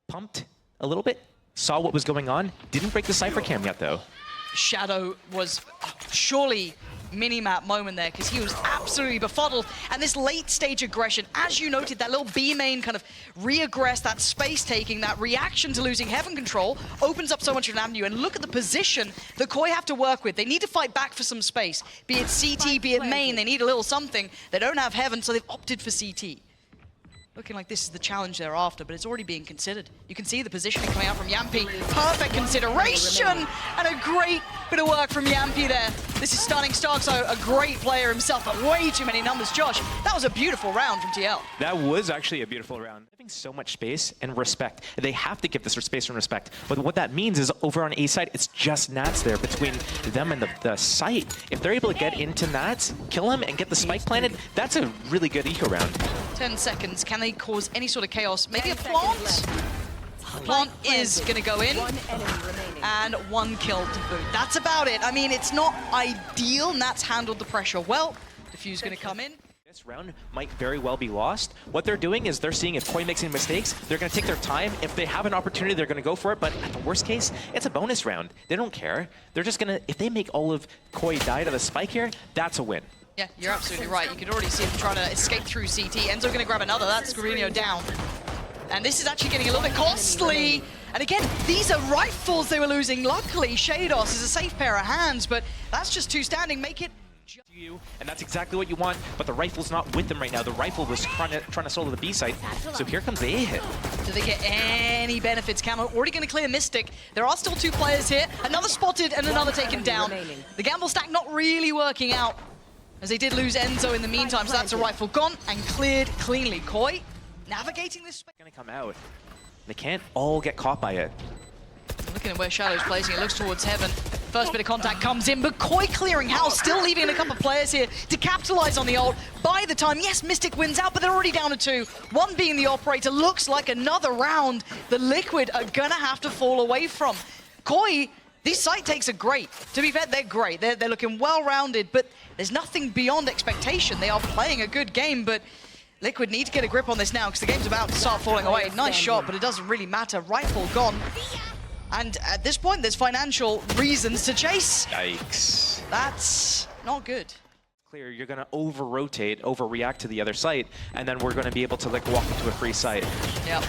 pumped a little bit, saw what was going on, didn't break the Cypher cam yet though. Shadow was surely mini-map moment there because he was absolutely befuddled. And this late-stage aggression, as you noted, that little B main kind of re-aggress, that space-taking, that reaction to losing Heaven control opens up so much of an avenue. And look at the position that Koi have to work with. They need to fight back for some space. Be it CT, be it main, they need a little something. They don't have Heaven, so they've opted for CT. Looking like this is the challenge they're after, but it's already being considered. You can see the positioning coming out from Yampi. Perfect consideration and a great bit of work from Yampi there. This is Stunning Starkso, a great player himself, but way too many numbers. Josh, that was a beautiful round from TL. That was actually a beautiful round. Having so much space and respect. They have to give this space and respect. But what that means is over on A side, it's just Nats there between them and the site. If they're able to get into Nats, kill him, and get the spike planted, that's a really good eco round. 10 seconds. Can they cause any sort of chaos? Maybe a plant? Plant is going to go in, and one kill to boot. That's about it. I mean, it's not ideal. Nats handled the pressure well. Diffuse going to come in. This round might very well be lost. What they're doing is they're seeing if Koi makes any mistakes, they're going to take their time. If they have an opportunity, they're going to go for it. But at the worst case, it's a bonus round. They don't care. They're just going to, if they make all of Koi die to the spike here, that's a win. Yeah, you're absolutely right. You can already see him trying to escape through CT. Enzo going to grab another. That's Scorino down. And this is actually getting a little bit costly. And again, these are rifles they were losing. Luckily, Shados is a safe pair of hands, but that's just two standing. Make it you, and that's exactly what you want, but the rifle's not with them right now. The rifle was trying to solo the B site, so here comes the A hit. Do they get any benefits? Camo already going to clear Mystic. There are still two players here. Another spotted and another taken down. The gamble stack not really working out, as they did lose Enzo in the meantime, so that's a rifle gone and cleared cleanly. Koi navigating this space. Gonna come out. They can't all get caught by it. Looking at where Shadow's placing, it looks towards Heaven. First bit of contact comes in, but Koi clearing house, still leaving a couple of players here to capitalize on the ult. By the time, yes, Mystic wins out, but they're already down to two. One being the operator. Looks like another round the Liquid are gonna have to fall away from. Koi, these site takes are great. To be fair, they're great. They're looking well-rounded, but there's nothing beyond expectation. They are playing a good game, but Liquid need to get a grip on this now because the game's about to start falling away. Nice shot, but it doesn't really matter. Rifle gone. And at this point, there's financial reasons to chase. Yikes. That's not good. Clear, you're going to over-rotate, overreact to the other site, and then we're going to be able to like walk into a free site. Yep.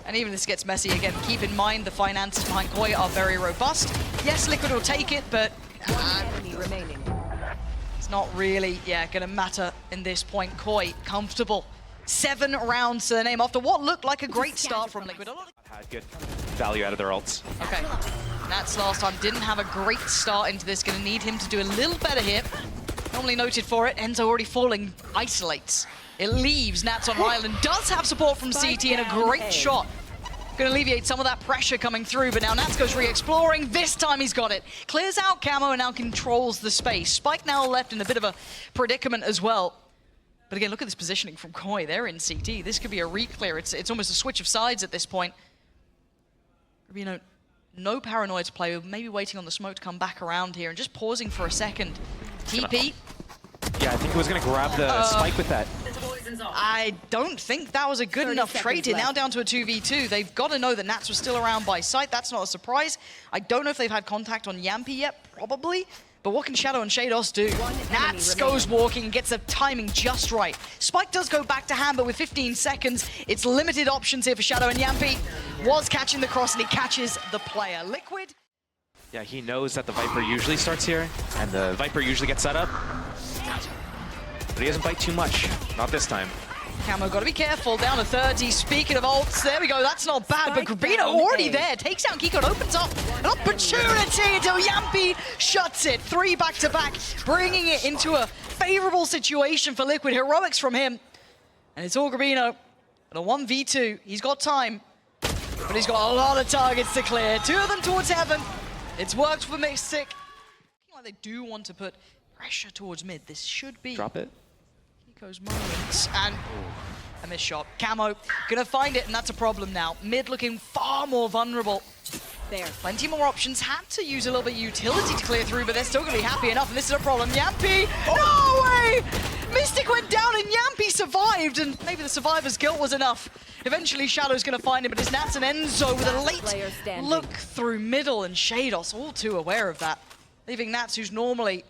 And even this gets messy again. Keep in mind the finances behind Koi are very robust. Yes, Liquid will take it, but it's not really, going to matter in this point. Koi, comfortable. 7 rounds to the name after what looked like a great start from Liquid. Had good value out of their ults. Okay, Nats last time didn't have a great start into this. Going to need him to do a little better here. Normally noted for it. Enzo already falling, isolates. It leaves Nats on Island. Does have support from CT and a great shot. Going to alleviate some of that pressure coming through, but now Nats goes re-exploring. This time he's got it. Clears out Camo and now controls the space. Spike now left in a bit of a predicament as well. But again, look at this positioning from Koi. They're in CT. This could be a re-clear. It's almost a switch of sides at this point. You know, no paranoia to play with. Maybe waiting on the smoke to come back around here and just pausing for a second. TP. Yeah, I think he was going to grab the spike with that. I don't think that was a good enough trade here. Now down to a 2v2. They've got to know that Nats was still around by sight. That's not a surprise. I don't know if they've had contact on Yampi yet. Probably. But what can Shadow and Shados do? Nats goes walking, gets the timing just right. Spike does go back to hand, but with 15 seconds, it's limited options here for Shadow and Yampi. Was catching the cross, and he catches the player. Liquid. Yeah, he knows that the Viper usually starts here, and the Viper usually gets set up. But he doesn't bite too much. Not this time. Camo got to be careful, down to 30. Speaking of ults, there we go, that's not bad, but Grabino already there, takes out Kickoff, opens up an opportunity until Yampi shuts it. 3 back-to-back, bringing it into a favorable situation for Liquid. Heroics from him, and it's all Grabino. And a 1v2, he's got time, but he's got a lot of targets to clear. 2 of them towards Heaven. It's worked for Mystic. Like they do want to put pressure towards mid. This should be... Drop it. Kiko's moments, and a missed shot. Camo gonna find it, and that's a problem now. Mid looking far more vulnerable. There, plenty more options. Had to use a little bit of utility to clear through, but they're still gonna be happy enough, and this is a problem. Yampi, no way! Mystic went down and Yampi survived, and maybe the survivor's guilt was enough. Eventually, Shadow's going to find him, but it's Nats and Enzo with a late look through middle, and Shados all too aware of that, leaving Nats, who's normally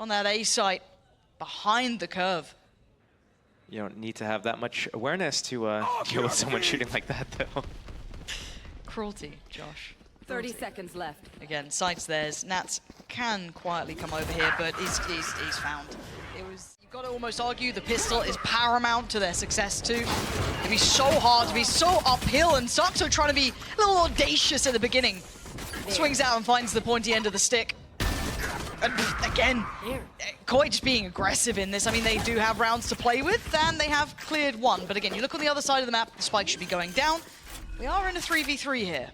on that A site, behind the curve. You don't need to have that much awareness to deal with someone shooting like that, though. Cruelty, Josh. 30 seconds left. Again, sights theirs. Nats can quietly come over here, but he's found. You've got to almost argue the pistol is paramount to their success too. It'd be so hard to be so uphill, and Saxo trying to be a little audacious at the beginning. Swings out and finds the pointy end of the stick. And again, Koi just being aggressive in this. I mean, they do have rounds to play with, and they have cleared one. But again, you look on the other side of the map, the spike should be going down. We are in a 3v3 here.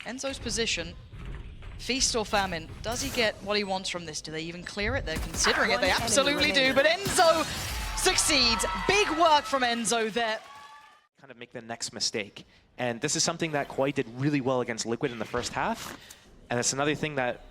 Enzo's position, feast or famine. Does he get what he wants from this? Do they even clear it? They're considering it. They absolutely do. But Enzo succeeds. Big work from Enzo there. Kind of make the next mistake. And this is something that Koi did really well against Liquid in the first half. And that's another thing that,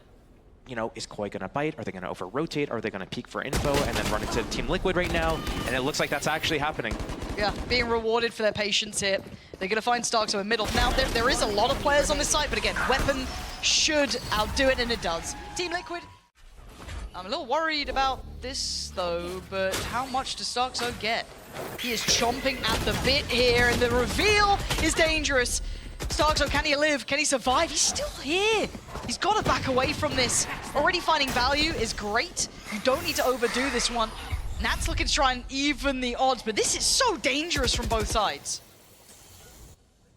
you know, is Koi going to bite? Are they going to over-rotate? Are they going to peek for info and then run into Team Liquid right now? And it looks like that's actually happening. Yeah, being rewarded for their patience here. They're going to find Starkso in middle. Now, there is a lot of players on this site, but again, Weapon should outdo it, and it does. Team Liquid, I'm a little worried about this, though, but how much does Starkso get? He is chomping at the bit here, and the reveal is dangerous. Starkso, can he live? Can he survive? He's still here. He's got to back away from this. Already finding value is great. You don't need to overdo this one. Nat's looking to try and even the odds, but this is so dangerous from both sides.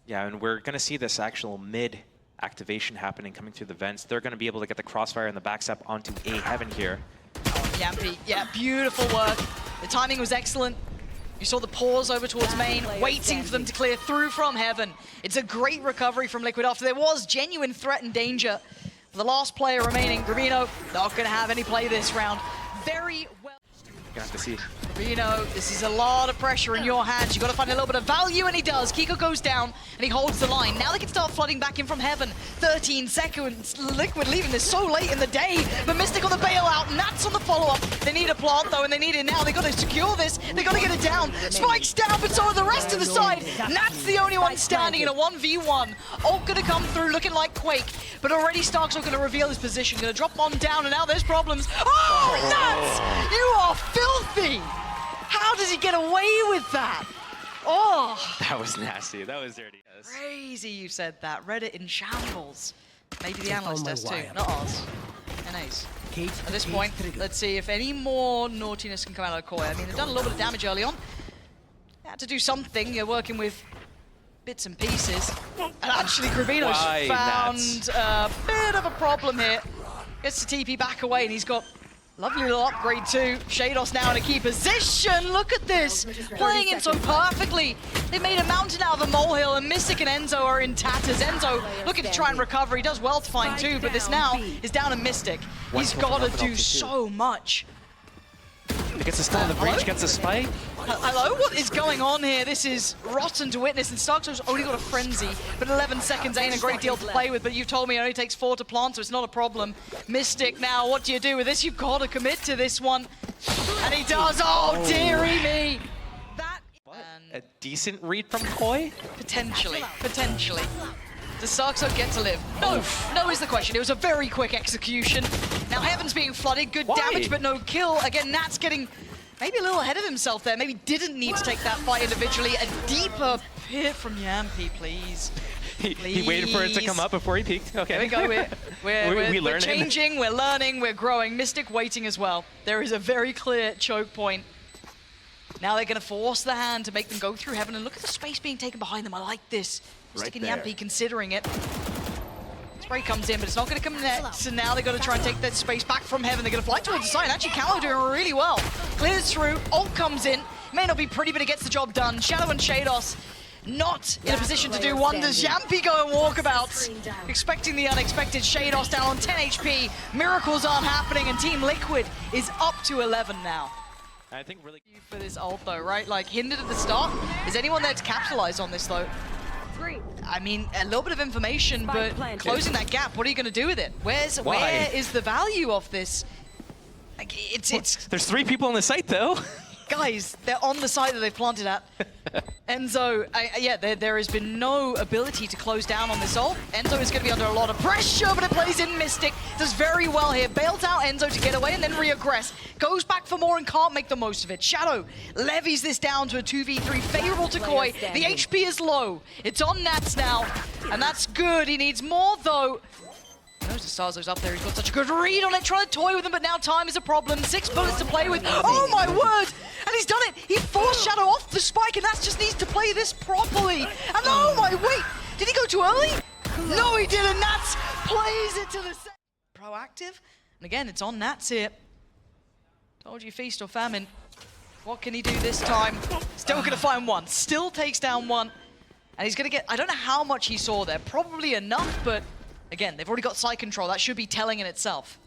Yeah, and we're going to see this actual mid activation happening coming through the vents. They're going to be able to get the crossfire and the backstep onto A Heaven here. Yampi, yeah, beautiful work. The timing was excellent. You saw the pause over towards main, waiting for them to clear through from Heaven. It's a great recovery from Liquid after there was genuine threat and danger. The last player remaining, Rubino, not going to have any play this round. Very well. You're going to have to see. Rubino, this is a lot of pressure in your hands. You've got to find a little bit of value, and he does. Kiko goes down, and he holds the line. Now they can start flooding back in from Heaven. 13 seconds. Liquid leaving this so late in the day, but Mystic on the bailout. Nats on the follow-up. They need a plant, though, and they need it now. They got to secure this. They got to get it down. Spike's down, but so are the rest of the side. Nats the only one standing in a 1v1. Ult going to come through, looking like Quake, but already Stark's going to reveal his position. Going to drop on down, and now there's problems. Oh, Nats! You are filthy! How does he get away with that? Oh! That was nasty. That was dirty. Crazy you said that. Reddit in shambles. Maybe the analyst does too, not ours. NAs. At this point, let's see if any more naughtiness can come out of Koi. I mean, they've done a little bit of damage early on. They had to do something. You're working with bits and pieces. And actually, Krabino's found a bit of a problem here. Gets the TP back away, and he's got lovely little upgrade too. Shados now in a key position. Look at this. Playing it so perfectly. They made a mountain out of a molehill, and Mystic and Enzo are in tatters. Enzo looking to try and recover. He does well to find two, but this now is down to Mystic. He's got to do so much. He gets a stun on the breach, gets a spike. Hello, what is going on here? This is rotten to witness, and Starkso's only got a frenzy, but 11 seconds ain't a great deal to play with, but you've told me it only takes 4 to plant, so it's not a problem. Mystic now, what do you do with this? You've got to commit to this one. And he does, oh dearie me. A decent read from Koi? Potentially. Does Starkso get to live? No is the question. It was a very quick execution. Now Heaven's being flooded, good damage, but no kill. Again, Nat's getting maybe a little ahead of himself there. Maybe didn't need to take that fight individually. A deeper hit from Yampi, please. He waited for it to come up before he peeked. Okay. There we go. We're changing, we're learning, we're growing. Mystic waiting as well. There is a very clear choke point. Now they're going to force the hand to make them go through Heaven, and look at the space being taken behind them. I like this. Mystic and Yampi considering it. Spray comes in, but it's not going to come next. So now they've got to try and take that space back from Heaven. They're going to fly towards the side. Actually, Callow doing really well. Clears through. Ult comes in. May not be pretty, but it gets the job done. Shadow and Shados not in a position to do wonders. Yampi going walkabouts. Expecting the unexpected. Shados down on 10 HP. Miracles aren't happening, and Team Liquid is up to 11 now. I think really for this ult though, right? Like hindered at the start. Is anyone there to capitalize on this though? I mean, a little bit of information, but closing that gap, what are you going to do with it? Where is the value of this? Like, it's There's 3 people on the site, though. guys, they're on the side that they planted at. Enzo, yeah, there has been no ability to close down on this ult. Enzo is going to be under a lot of pressure, but it plays in Mystic. Does very well here. Bails out Enzo to get away and then re-aggress. Goes back for more and can't make the most of it. Shadow levies this down to a 2v3, favorable to Koi. The HP is low. It's on Nats now, and that's good. He needs more, though. Knows the Starzo's up there. He's got such a good read on it, trying to toy with him, but now time is a problem. 6 bullets to play with. Oh my word! And he's done it! He forced Shadow off the spike, and Nats just needs to play this properly. And oh my, wait! Did he go too early? No, he didn't. Nats plays it to the proactive. And again, it's on Nats here. Told you, feast or famine. What can he do this time? Still gonna find one. Still takes down one. And he's gonna get, I don't know how much he saw there. Probably enough, but again, they've already got side control. That should be telling in itself.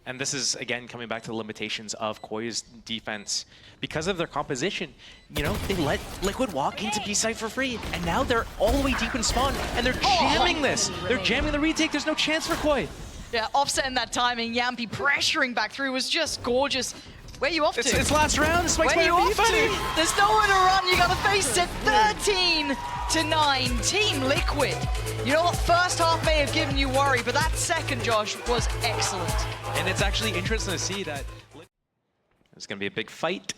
And this is, again, coming back to the limitations of Koi's defense. Because of their composition, you know, they let Liquid walk into B side for free, and now they're all the way deep in spawn, and they're jamming this. They're jamming the retake. There's no chance for Koi. Yeah, offsetting that timing. Yampi pressuring back through was just gorgeous. Where are you off to? It's last round. Where are you off to? There's nowhere to run. You got to face it. 13-9, Team Liquid. You know what? First half may have given you worry, but that second, Josh, was excellent. And it's actually interesting to see that it's going to be a big fight.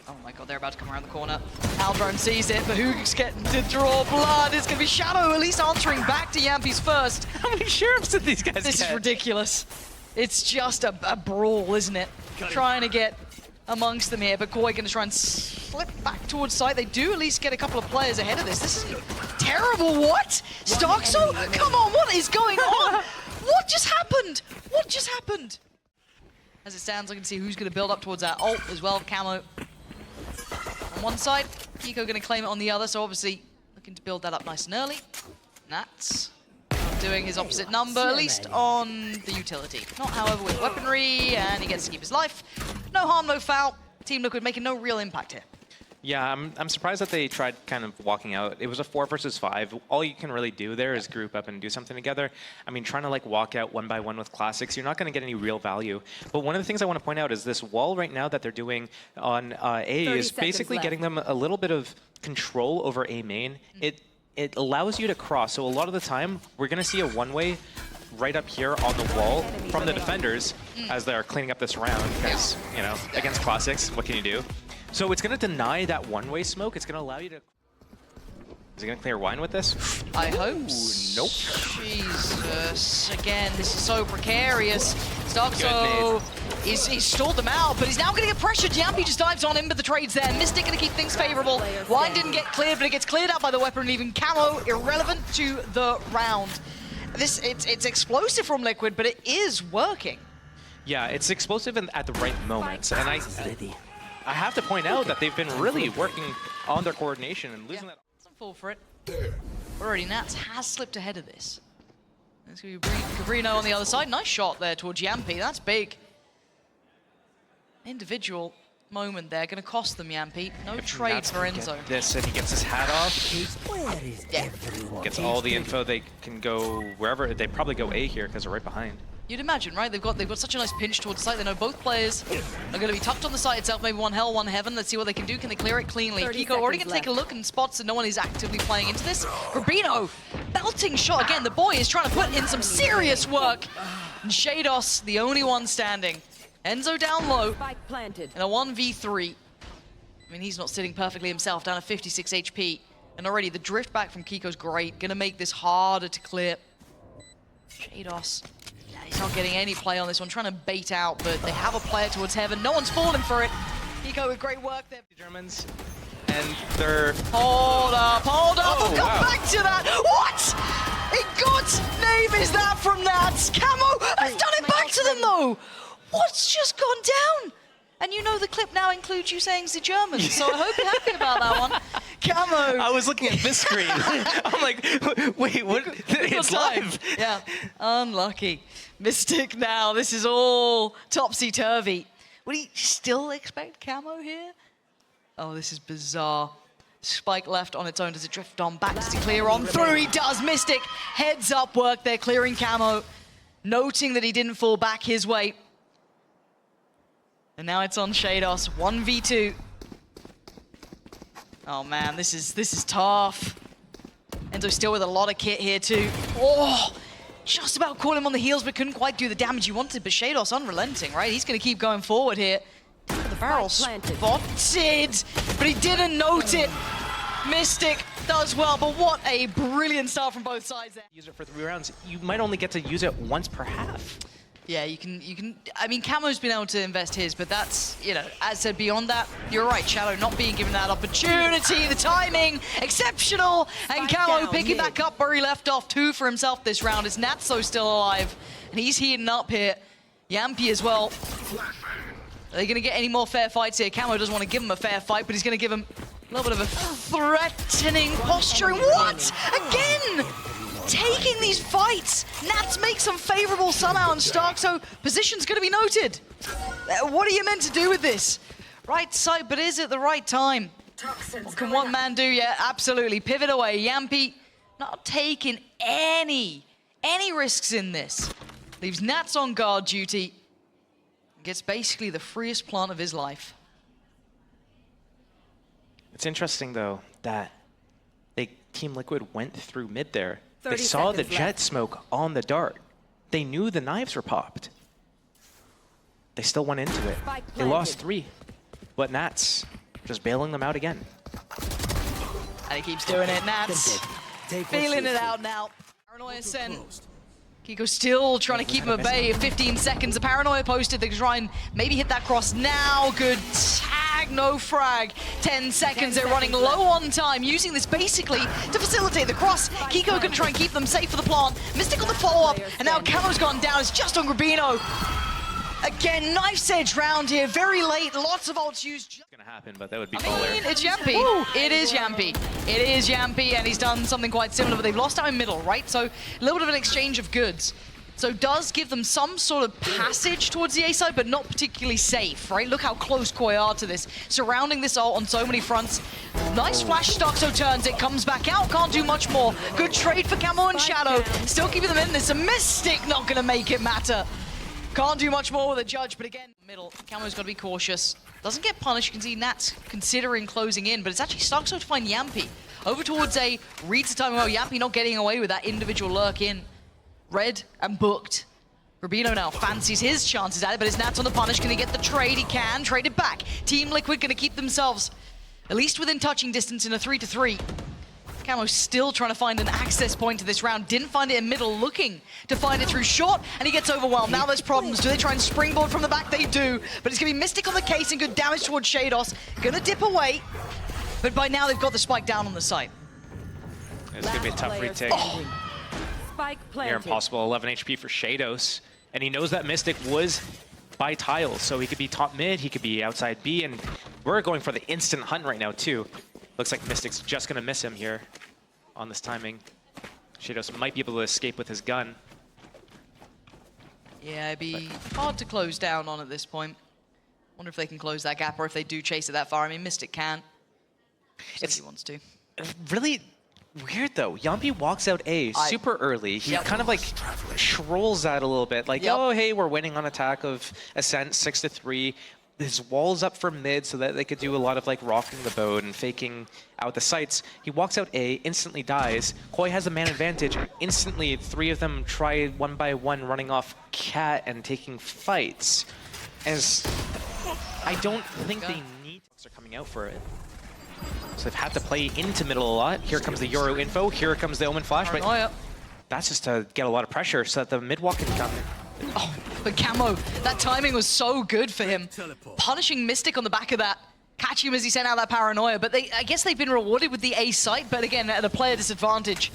Oh my god, they're about to come around the corner. Aldrome sees it, but who's getting to draw blood? It's going to be Shadow at least answering back to Yampi's first. How many sheriffs did these guys This get? is ridiculous. It's just a brawl, isn't it? Trying to get amongst them here, but Koi going to try and slip back towards site. They do at least get a couple of players ahead of this. This is terrible. What? Starkso? Come on, what is going on? What just happened? What just happened? As it stands, I can see who's going to build up towards that ult as well. Camo on one side, Kiko going to claim it on the other, so obviously looking to build that up nice and early. Nats doing his opposite number, at least on the utility. Not, however, with weaponry, and he gets to keep his life. No harm, no foul. Team Liquid making no real impact here. Yeah, I'm surprised that they tried kind of walking out. It was a 4 versus 5. All you can really do there is group up and do something together. I mean, trying to like walk out 1 by 1 with classics, you're not going to get any real value. But one of the things I want to point out is this wall right now that they're doing on A is basically getting them a little bit of control over A main. It allows you to cross. So a lot of the time, we're going to see a one-way right up here on the wall from the defenders as they're cleaning up this round because, you know, against classics, what can you do? So it's going to deny that one-way smoke. It's going to allow you to... Is he going to clear wine with this? I hope. Nope. Jesus. Again, this is so precarious. Starkso, he's stalled them out, but he's now going to get pressured. Yampi just dives on him, but the trade's there. Mystic going to keep things favorable. Wine didn't get cleared, but it gets cleared out by the weapon, and even Camo irrelevant to the round. It's explosive from Liquid, but it is working. Yeah, it's explosive at the right moments. And I have to point out that they've been really working on their coordination and losing that. Doesn't fall for it. Already, Nats has slipped ahead of this. There's going to be Cabrino on the other side. Nice shot there towards Yampi. That's big. Individual moment there. Going to cost them, Yampi. No trade for Enzo. This, and he gets his hat off. Yeah. Gets all the info. They can go wherever. They probably go A here because they're right behind. You'd imagine, right? They've got such a nice pinch towards the site. They know both players are going to be tucked on the site itself. Maybe one hell, one heaven. Let's see what they can do. Can they clear it cleanly? Kiko already going to take a look and spots that no one is actively playing into this. Rubino, belting shot again. The boy is trying to put in some serious work. And Shados, the only one standing. Enzo down low in a 1v3. I mean, he's not sitting perfectly himself, down to 56 HP. And already the drift back from Kiko's great. Going to make this harder to clear. Shados. He's not getting any play on this one, trying to bait out, but they have a player towards heaven. No one's falling for it. Kiko with great work there. Germans, and they're... Hold up, Oh, we'll come back to that. What? In God's name is that from Nats? Camo has done it back to them though. What's just gone down? And you know the clip now includes you saying the Germans, so I hope you're happy about that one. Camo. I was looking at this screen. I'm like, wait, what? It's live. Yeah, unlucky. Mystic now, this is all topsy-turvy. Would he still expect Camo here? Oh, this is bizarre. Spike left on its own. Does it drift on back? Does he clear on through? He does. Mystic, heads up work there, clearing Camo. Noting that he didn't fall back his way. And now it's on Shados, 1v2. Oh man, this is tough. Enzo still with a lot of kit here too. Oh, just about caught him on the heels, but couldn't quite do the damage he wanted. But Shados unrelenting, right? He's gonna keep going forward here. The barrel spotted, but he didn't note it. Mystic does well, but what a brilliant start from both sides there. Use it for 3 rounds. You might only get to use it once per half. Yeah, you can, I mean, Camo's been able to invest his, but that's, you know, as said, beyond that, you're right, Shadow not being given that opportunity, the timing, exceptional, and Camo picking back up where he left off, 2 for himself this round, as Natso still alive, and he's heating up here. Yampy as well. Are they gonna get any more fair fights here? Camo doesn't want to give him a fair fight, but he's gonna give him a little bit of a threatening posturing. What? Again! Taking these fights. Nats makes them favorable somehow, and Stark, so position's gonna be noted. What are you meant to do with this? Right side, but is it the right time? What can one man do? Yeah, absolutely. Pivot away. Yampy not taking any risks in this. Leaves Nats on guard duty. Gets basically the freest plant of his life. It's interesting though that Team Liquid went through mid there. They saw the jet smoke on the dart. They knew the knives were popped. They still went into it. They lost 3, but Nats just bailing them out again. And he keeps doing it. Nats feeling it out now. Paranoia sent. Kiko still trying to keep him at bay. 15 seconds. The Paranoia posted. They can try and maybe hit that cross now. Good tag, no frag. 10 seconds. They're running low on time, using this basically to facilitate the cross. Kiko gonna try and keep them safe for the plant. Mystic on the follow-up, and now Camo's gone down. It's just on Grabino. Again, knife's edge round here. Very late. Lots of ults used. It's gonna happen, but that would be It's Yampy. It is Yampy. It is Yampy, and he's done something quite similar, but they've lost out in middle, right? So a little bit of an exchange of goods. So does give them some sort of passage towards the A side, but not particularly safe, right? Look how close Koi are to this. Surrounding this ult on so many fronts. Nice flash, Stoxo turns it, comes back out, can't do much more. Good trade for Camo and Shadow. Still keeping them in this. A Mystic not gonna make it matter. Can't do much more with a judge, but again, middle. Camo's got to be cautious. Doesn't get punished. You can see Nats considering closing in, but it's actually Starkso to find Yampy. Over towards A, reads the timing well. Yampy not getting away with that individual lurk in. Red and booked. Rubino now fancies his chances at it, but it's Nats on the punish. Can he get the trade? He can. Trade it back. Team Liquid going to keep themselves at least within touching distance in a 3-3. Camo still trying to find an access point to this round. Didn't find it in middle, looking to find it through short, and he gets overwhelmed. Now there's problems. Do they try and springboard from the back? They do, but it's going to be Mystic on the case and good damage towards Shados. Going to dip away, but by now they've got the spike down on the site. It's going to be a tough retake. Near impossible, 11 HP for Shados, and he knows that Mystic was by tiles, so he could be top mid, he could be outside B, and we're going for the instant hunt right now too. Looks like Mystic's just going to miss him here on this timing. Shados might be able to escape with his gun. Yeah, it'd be hard to close down on at this point. Wonder if they can close that gap, or if they do chase it that far. I mean, Mystic can. If he wants to. Really weird though. Yampy walks out A super early. He kind of like trolls out a little bit. Like, oh, hey, we're winning on attack of Ascent 6-3. His wall's up for mid so that they could do a lot of like rocking the boat and faking out the sights. He walks out A, instantly dies. Koi has a man advantage. Instantly, 3 of them try one by one running off Cat and taking fights. As I don't think they need to are coming out for it. So they've had to play into middle a lot. Here comes the Yoru info. Here comes the Omen flash. But that's just to get a lot of pressure so that the mid walk can come. Oh, but Camo, that timing was so good for him. Punishing Mystic on the back of that. Catching him as he sent out that Paranoia. But I guess they've been rewarded with the A site, but again, at a player disadvantage.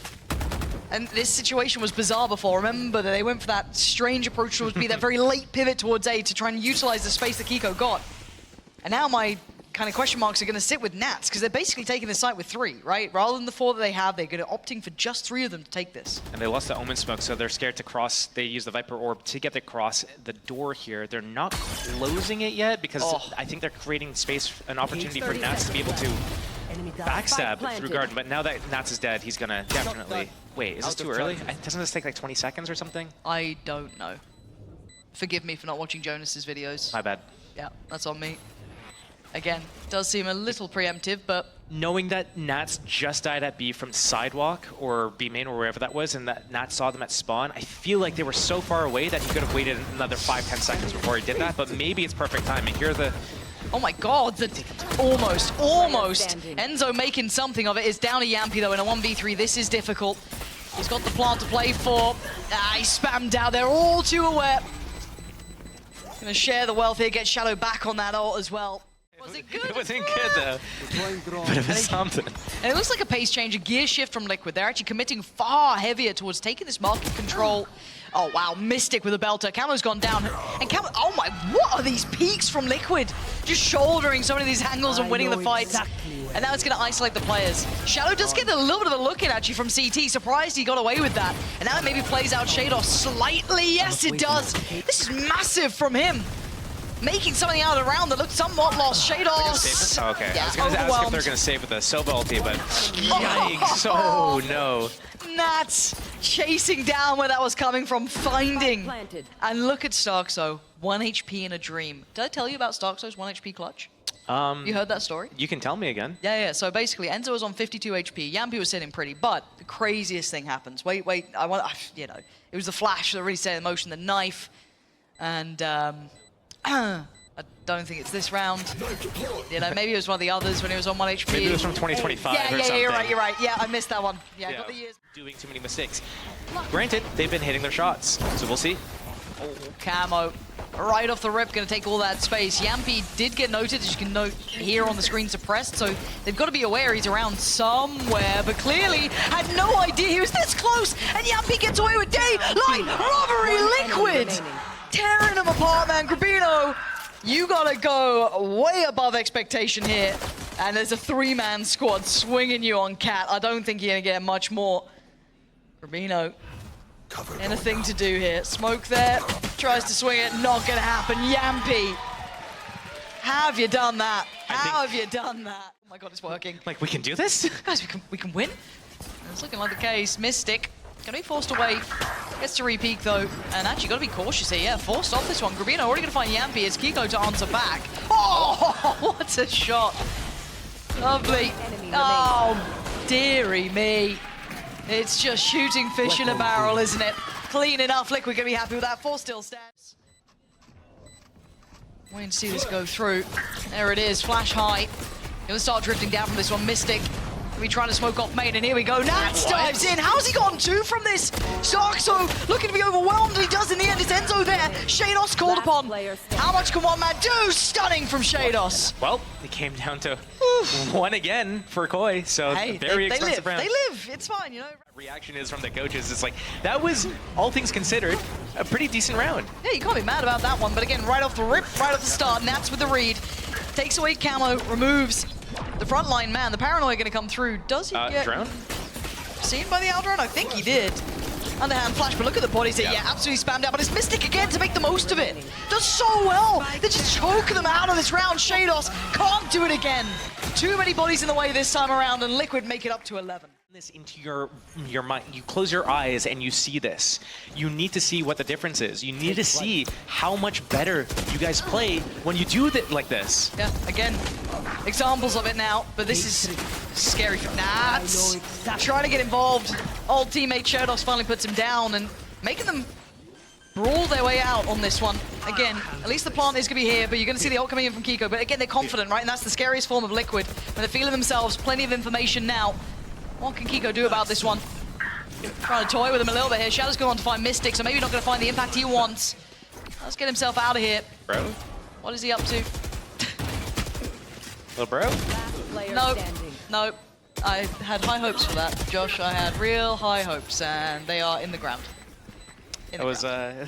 And this situation was bizarre before. Remember that they went for that strange approach towards B, that very late pivot towards A to try and utilize the space that Kiko got. And now my kind of question marks are going to sit with Nats, because they're basically taking the site with 3, right? Rather than the 4 that they have, they're going to opting for just 3 of them to take this. And they lost the Omen smoke, so they're scared to cross. They use the Viper Orb to get across the door here. They're not closing it yet, because I think they're creating space, an opportunity for Nats to be able to backstab through garden. But now that Nats is dead, he's going to definitely... Wait, is this too early? Doesn't this take like 20 seconds or something? I don't know. Forgive me for not watching Jonas's videos. My bad. Yeah, that's on me. Again, does seem a little preemptive, but... Knowing that Nats just died at B from Sidewalk or B main or wherever that was, and that Nats saw them at spawn, I feel like they were so far away that he could have waited another 5-10 seconds before he did that, but maybe it's perfect timing. Here are the... Oh my god, almost. Enzo making something of it. It's down to Yampy though in a 1v3. This is difficult. He's got the plant to play for. He spammed out. They're all too aware. Gonna share the wealth here, get Shadow back on that ult as well. Was it good? It wasn't good though. But it was something. And it looks like a pace change, a gear shift from Liquid. They're actually committing far heavier towards taking this market control. Oh wow, Mystic with a belter. Camo's gone down. And Camo, oh my, what are these peaks from Liquid? Just shouldering so many of these angles and winning the fights. Exactly. And now it's going to isolate the players. Shadow does get a little bit of a look in actually from CT. Surprised he got away with that. And now it maybe plays out Shadow slightly. Yes, it does. This is massive from him. Making something out of the round that looked somewhat lost. Shados. Oh, okay. Yeah, I was going to ask if they're going to save with a Sova ulti, but yikes. Oh no. Nats chasing down where that was coming from, finding. And look at Starkso, 1 HP in a dream. Did I tell you about Starkso's 1 HP clutch? You heard that story? You can tell me again. Yeah. So basically, Enzo was on 52 HP. Yampy was sitting pretty, but the craziest thing happens. Wait. It was the flash that really set in motion, the knife, and I don't think it's this round. Maybe it was one of the others when he was on 1 HP. Maybe it was from 2025 or something. Yeah, you're right. Yeah, I missed that one. Yeah, I got the years. Doing too many mistakes. Granted, they've been hitting their shots, so we'll see. Oh, Camo, right off the rip, gonna take all that space. Yampy did get noted, as you can note here on the screen, suppressed, so they've got to be aware he's around somewhere, but clearly had no idea he was this close, and Yampy gets away with daylight robbery. Liquid tearing him apart, man. Grabino, you gotta go way above expectation here, and there's a 3-man squad swinging you on Cat. I don't think you're gonna get much more. Grabino, anything to do here. Smoke there, tries to swing it, not gonna happen. Yampy, how have you done that? How have you done that? Oh my god, it's working. Like, we can do this? Guys, we can win? It's looking like the case. Mystic gonna be forced away. Gets to re-peek though, and actually gotta be cautious here. Yeah, forced off this one. Grabino already gonna find Yampy. It's Kiko to answer back. Oh, what a shot. Lovely. Oh, dearie me. It's just shooting fish in a barrel, isn't it? Clean enough. Liquid gonna be happy with that. 4 still stands. Waiting to see this go through. There it is. Flash high. Gonna start drifting down from this one. Mystic gonna be trying to smoke off main, and here we go. Nats dives in. How's he gotten 2 from this? Starkso looking to be overwhelmed. He does in the end. It's Enzo there. Shados called upon. How much can one man do? Stunning from Shados. Well, it came down to 1 again for Koi, so hey, very expensive round. They live. It's fine, you know. Reaction is from the coaches. It's like, that was, all things considered, a pretty decent round. Yeah, you can't be mad about that one, but again, right off the rip, right off the start, Nats with the read. Takes away Camo, removes the frontline man. The Paranoia gonna come through. Does he get drone? Seen by the Aldron? I think he did. Underhand flash, but look at the bodies here. Yeah, absolutely spammed out, but it's Mystic again to make the most of it. Does so well. They just choke them out of this round. Shados can't do it again. Too many bodies in the way this time around, and Liquid make it up to 11. This into your mind, you close your eyes and you see this. You need to see what the difference is. You need to see how much better you guys play when you do it like this. Yeah, again, examples of it now, but this is scary for Nats. Trying to get involved. Old teammate Shados finally puts him down and making them brawl their way out on this one. Again, at least the plant is going to be here, but you're going to see the ult coming in from Kiko. But again, they're confident, right? And that's the scariest form of Liquid. When they're feeling themselves, plenty of information now. What can Kiko do about this one? Trying to toy with him a little bit here. Shadow's going on to find Mystic, so maybe not going to find the impact he wants. Let's get himself out of here. Bro? What is he up to? Little bro? Nope. I had high hopes for that, Josh. I had real high hopes, and they are in the ground. That was a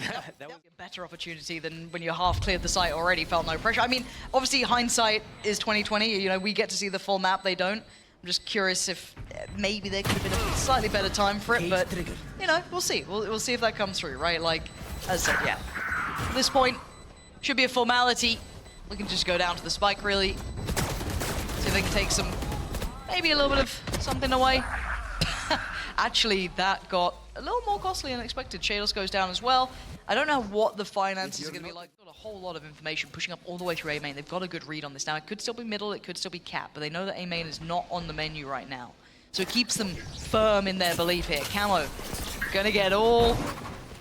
better opportunity than when you half cleared the site already, felt no pressure. I mean, obviously hindsight is 2020. You know, we get to see the full map, they don't. I'm just curious if maybe there could have been a slightly better time for it, but you know, we'll see. We'll see if that comes through, right? Like, as I said, yeah. At this point, should be a formality. We can just go down to the spike, really. See if they can take some, maybe a little bit of something away. actually, that got a little more costly than expected. Shados goes down as well. I don't know what the finances are going to be like. Got a whole lot of information pushing up all the way through A main. They've got a good read on this now. It could still be middle, it could still be cap, but they know that A main is not on the menu right now. So it keeps them firm in their belief here. Camo gonna get all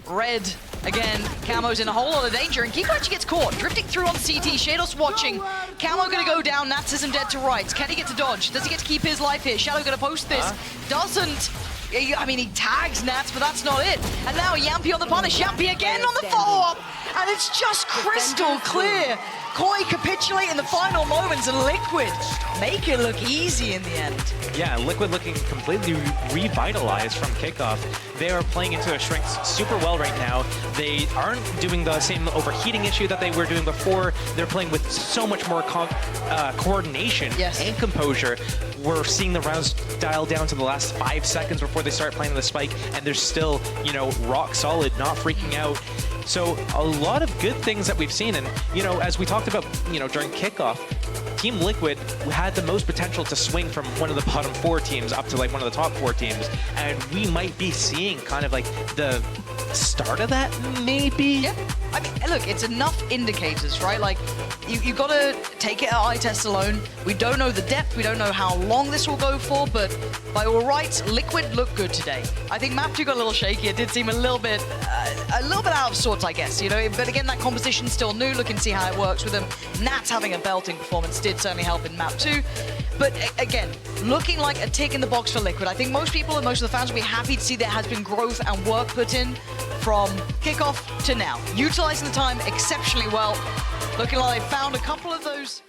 red again. Camo's in a whole lot of danger, and Kiko actually gets caught. Drifting through on CT, Shadows watching. Camo gonna go down, Natsism dead to right. Can he get to dodge? Does he get to keep his life here? Shadow gonna post this. Doesn't. I mean, he tags Nats, but that's not it. And now Yampy on the punish. Yampy again on the follow-up. And it's just crystal clear. Koi capitulate in the final moments, and Liquid make it look easy in the end. Yeah, Liquid looking completely revitalized from Kickoff. They are playing into their strengths super well right now. They aren't doing the same overheating issue that they were doing before. They're playing with so much more coordination and composure. We're seeing the rounds dial down to the last 5 seconds before they start playing the spike, and they're still, you know, rock solid, not freaking out. So a lot of good things that we've seen, and you know, as we talked about, you know, during Kickoff, Team Liquid had the most potential to swing from one of the bottom 4 teams up to like one of the top 4 teams, and we might be seeing kind of like the start of that, maybe. Yeah, I mean, look, it's enough indicators, right? Like, you gotta take it at eye test alone. We don't know the depth, we don't know how long this will go for, but by all rights, Liquid looked good today. I think Map 2 got a little shaky. It did seem a little bit out of sorts, I guess, you know. But again, that composition's still new. Look and see how it works with them. Nats having a belting performance did certainly help in Map 2. But again, looking like a tick in the box for Liquid. I think most people and most of the fans will be happy to see there has been growth and work put in from Kickoff to now. Utilizing the time exceptionally well. Looking like they found a couple of those